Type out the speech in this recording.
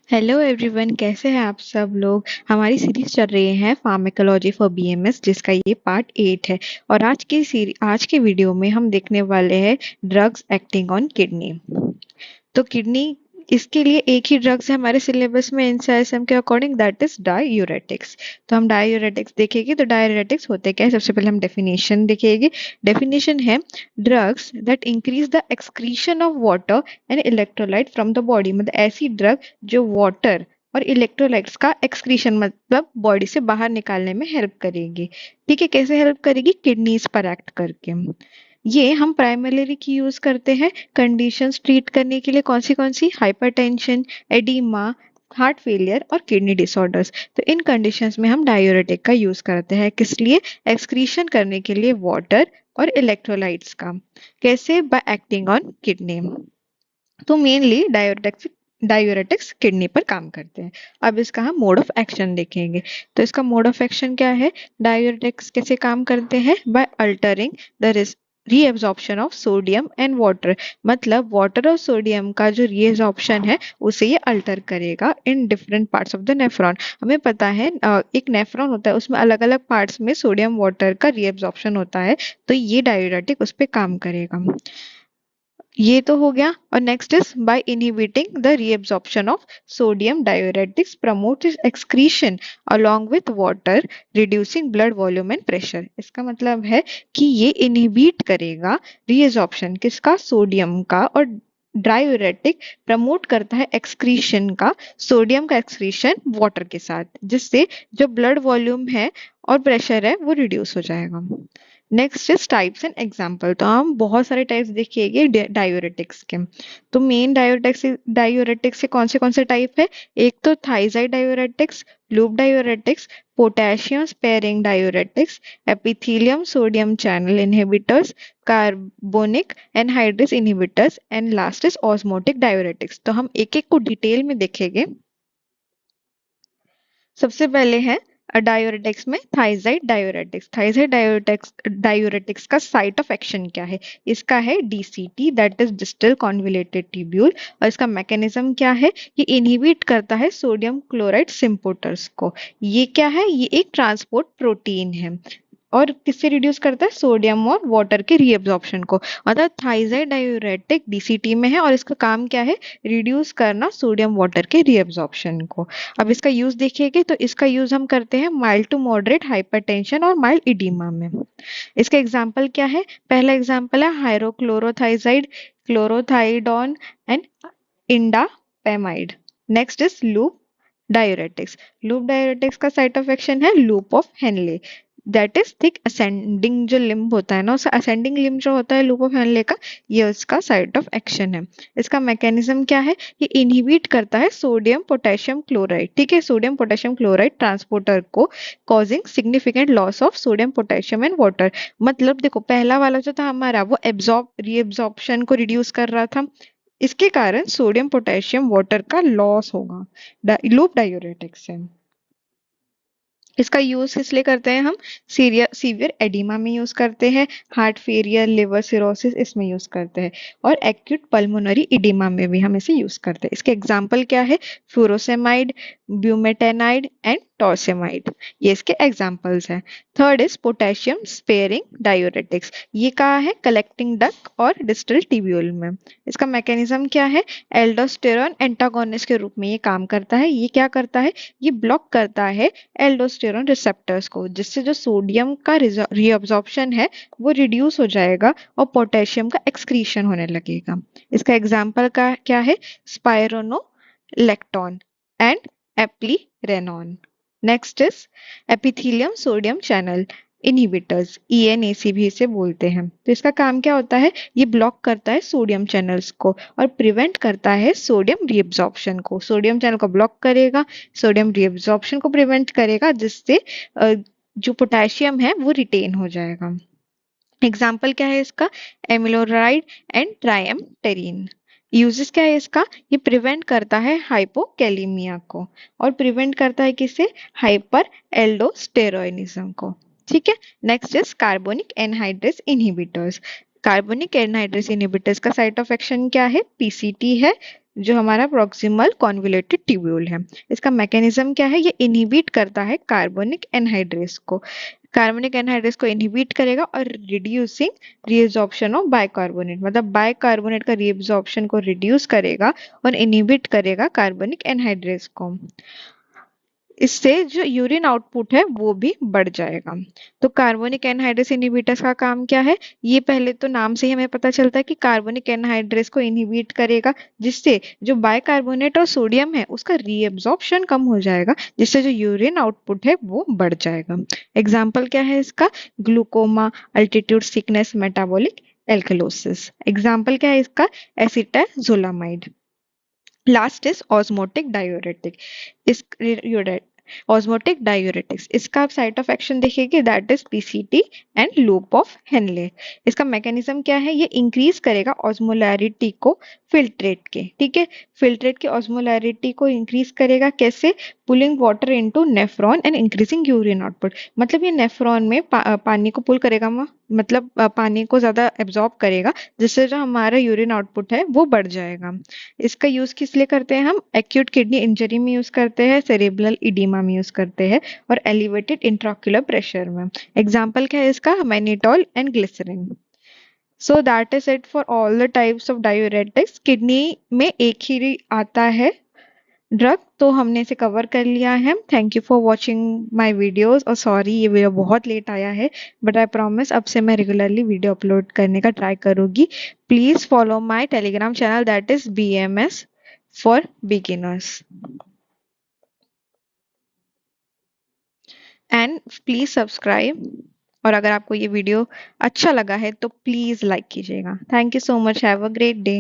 Hello everyone, कैसे हैं आप सब लोग। हमारी सीरीज चल रही है फार्माकोलॉजी फॉर बीएमएस, जिसका ये पार्ट 8 है। और आज के वीडियो में हम देखने वाले हैं ड्रग्स एक्टिंग ऑन किडनी। तो किडनी, इसके लिए एक ही ड्रग्स है हमारे सिलेबस में एनसीआईएसएम के अकॉर्डिंग, दैट इज डायूरेटिक्स। तो हम डायूरेटिक्स देखेंगे। तो डायूरेटिक्स होते क्या है, सबसे पहले हम डेफिनेशन देखेंगे। डेफिनेशन है drugs that increase the excretion of water and electrolyte from the body. मतलब ऐसी ड्रग जो वाटर और इलेक्ट्रोलाइट्स का एक्सक्रीशन, मतलब बॉडी से बाहर निकालने में हेल्प करेगी। ठीक है, कैसे हेल्प करेगी? किडनीज पर एक्ट करके। ये हम प्राइमरीली की यूज करते हैं कंडीशंस ट्रीट करने के लिए। कौन सी? हाइपरटेंशन, एडिमा, हार्ट फेलियर और किडनी डिसऑर्डर्स। तो इन कंडीशंस में हम डायूरेटिक का यूज करते हैं। किस लिए? एक्सक्रीशन करने के लिए वाटर और इलेक्ट्रोलाइट्स का। कैसे? Bye acting on kidney. तो मेनली डायूरेटिक्स किडनी पर काम करते हैं। अब इसका हम मोड ऑफ एक्शन देखेंगे। तो इसका मोड ऑफ एक्शन क्या है? डायूरेटिक्स कैसे काम करते हैं? By altering the reabsorption of sodium and water. मतलब वाटर और सोडियम का जो रीएब्जॉर्प्शन है उसे ये अल्टर करेगा in different parts of the nephron. हमें पता है एक नेफ्रॉन होता है, उसमें अलग अलग पार्ट्स में सोडियम वाटर का रीएब्जॉर्प्शन होता है। तो ये डायूरेटिक उस पर काम करेगा। ये तो हो गया। और next is by inhibiting the reabsorption of sodium, diuretics promote excretion along with water, reducing blood volume and pressure. इसका मतलब है कि ये इनहिबिट करेगा रीअब्जॉर्प्शन किसका? सोडियम का। और डायूरेटिक प्रमोट करता है एक्सक्रीशन का, सोडियम का एक्सक्रीशन वाटर के साथ, जिससे जो ब्लड वॉल्यूम है और प्रेशर है वो रिड्यूस हो जाएगा। Next is types and example. तो हम बहुत सारे टाइप्स देखेंगे डायूरेटिक्स के। तो मेन डायूरेटिक्स से कौन से टाइप है? एक तो thiazide diuretics, loop diuretics, potassium sparing diuretics, epithelium sodium channel inhibitors, carbonic anhydrase inhibitors and last is osmotic diuretics. तो हम एक एक को डिटेल में देखेंगे। सबसे पहले है डायूरेटिक्स में थाइजाइड डायूरेटिक्स। थाइजाइड डायूरेटिक्स का साइट ऑफ एक्शन क्या है? इसका है DCT, that is distal convoluted tubule. और इसका मैकेनिज्म क्या है? ये इनहिबिट करता है सोडियम क्लोराइड सिंपोटर्स को। ये क्या है? ये एक ट्रांसपोर्ट प्रोटीन है। और किससे रिड्यूस करता है? सोडियम और वाटर के रीअब्जॉर्प्शन को। मतलब थाइजाइड डायूरेटिक डीसीटी में है और इसका काम क्या है? रिड्यूस करना सोडियम वाटर के रीअब्जॉर्प्शन को। अब इसका यूज देखिएगा। तो इसका यूज हम करते हैं माइल्ड टू मॉडरेट हाइपरटेंशन और माइल्ड इडीमा में। इसका एग्जाम्पल क्या है? पहला एग्जाम्पल है hydrochlorothiazide, chlorthalidone and indapamide. Next is loop diuretics. Loop diuretics का साइट ऑफ एक्शन है loop of Henle, that is thick ascending जो लिम्ब होता है ना, उसका असेंडिंग लिम्ब जो होता है लूप ऑफ हेनले का, ये उसका साइट ऑफ एक्शन है। इसका मैकेनिज्म क्या है? ये इनहिबिट करता है सोडियम पोटेशियम क्लोराइड। ठीक है, सोडियम पोटेशियम क्लोराइड ट्रांसपोर्टर को, causing significant loss of sodium potassium and water. मतलब देखो, पहला वाला जो था हमारा वो रीएब्जॉर्प्शन को रिड्यूस कर रहा था। इसके कारण सोडियम पोटेशियम वाटर का लॉस होगा लूप डायूरेटिक्स से। इसका यूज किस लिए करते हैं हम? सीवियर एडिमा में यूज करते हैं, हार्ट फेलियर, लिवर सिरोसिस, इसमें यूज करते हैं। और एक्यूट पल्मोनरी इडिमा में भी हम इसे यूज करते हैं। इसके एग्जाम्पल क्या है? फ्यूरोसेमाइड, ब्यूमेटेनाइड एंड टॉर्सेमाइड, ये इसके एग्जाम्पल्स हैं। Third is potassium sparing diuretics. ये कहाँ है? कलेक्टिंग डक्ट और डिस्टल टिब्यूल में। इसका मैकेनिज्म क्या है? एल्डोस्टेरॉन एंटागोनिस्ट के रूप में ये काम करता है। ये क्या करता है? ये ब्लॉक करता है एल्डोस्टेरॉन रिसेप्टर्स को, जिससे जो सोडियम का रीअब्जॉर्प्शन है वो रिड्यूस हो जाएगा और पोटेशियम का एक्सक्रीशन होने लगेगा। इसका एग्जाम्पल का क्या है? Spironolactone and eplerenone. Next is epithelium sodium channel inhibitors, ENaC भी इसे बोलते हैं। तो इसका काम क्या होता है? ये ब्लॉक करता है सोडियम चैनल्स को और प्रिवेंट करता है सोडियम रीअब्जॉर्प्शन को। सोडियम चैनल को ब्लॉक करेगा, सोडियम रीअब्जॉर्प्शन को प्रिवेंट करेगा, जिससे जो पोटेशियम है वो रिटेन हो जाएगा। एग्जाम्पल क्या है इसका? Amiloride and ट्राइएमटेरिन। यूजेस क्या है इसका? ये प्रिवेंट करता है हाइपोकैलिमिया को और प्रिवेंट करता है किसे? हाइपर एल्डोस्टेरोनिज्म को। ठीक है। Next is carbonic anhydrase inhibitors. Carbonic anhydrase inhibitors का साइट ऑफ एक्शन क्या है? पीसीटी है, जो हमारा प्रॉक्सिमल कॉन्वोल्यूटेड ट्यूब्यूल है। इसका मैकेनिज्म क्या है, ये इनहिबिट करता है कार्बोनिक एनहाइड्रेस को। कार्बोनिक एनहाइड्रेस को इनहिबिट करेगा और रिड्यूसिंग रीअब्जॉर्प्शन ऑफ बाइकार्बोनेट, मतलब बाइकार्बोनेट का रीअब्जॉर्प्शन को रिड्यूस करेगा और इनहिबिट करेगा कार्बोनिक एनहाइड्रेस को। इससे जो यूरिन आउटपुट है वो भी बढ़ जाएगा। तो कार्बोनिक एनहाइड्रेस इनहिबिटर्स का काम क्या है, ये पहले तो नाम से ही हमें पता चलता है कि कार्बोनिक एनहाइड्रेस को इनहिबिट करेगा, जिससे जो बाइकार्बोनेट और सोडियम है उसका रीअब्जॉर्प्शन कम हो जाएगा, जिससे जो यूरिन आउटपुट है वो बढ़ जाएगा। एग्जाम्पल क्या है इसका, glaucoma, altitude sickness, metabolic alkalosis. Example क्या है इसका, acetazolamide. Last is osmotic diuretic. इस ऑस्मोटिक डायूरेटिक्स, इसका आप साइट ऑफ एक्शन देखिएगा, that is PCT and loop of Henley. इसका मैकेनिज्म क्या है, ये इंक्रीज करेगा ऑस्मोलैरिटी को फिल्ट्रेट के, ठीक है, फिल्ट्रेट की ऑस्मोलैरिटी को इंक्रीज करेगा कैसे, pulling water into nephron and increasing urine output. मतलब ये नेफ्रॉन में पानी को पुल करेगा, मतलब पानी को ज्यादा एब्जॉर्ब करेगा, जिससे जो हमारा यूरिन आउटपुट है वो बढ़ जाएगा। इसका यूज किस लिए करते हैं, हम एक्यूट किडनी इंजरी में यूज करते हैं, सेरेब्रल इडीमा में यूज करते हैं, और एलिवेटेड इंट्राक्युलर प्रेशर में। एग्जाम्पल क्या है इसका, mannitol and glycerine. So that is it for all the types of diuretics. Kidney में एक ही आता है ड्रग, तो हमने इसे कवर कर लिया है। Thank you for watching my videos, और सॉरी ये वीडियो बहुत लेट आया है, बट आई प्रॉमिस अब से मैं रेगुलरली वीडियो अपलोड करने का ट्राई करूंगी। Please follow my Telegram channel, that is BMS for beginners, and please subscribe. और अगर आपको ये वीडियो अच्छा लगा है तो प्लीज लाइक कीजिएगा। Thank you so much, have a great day.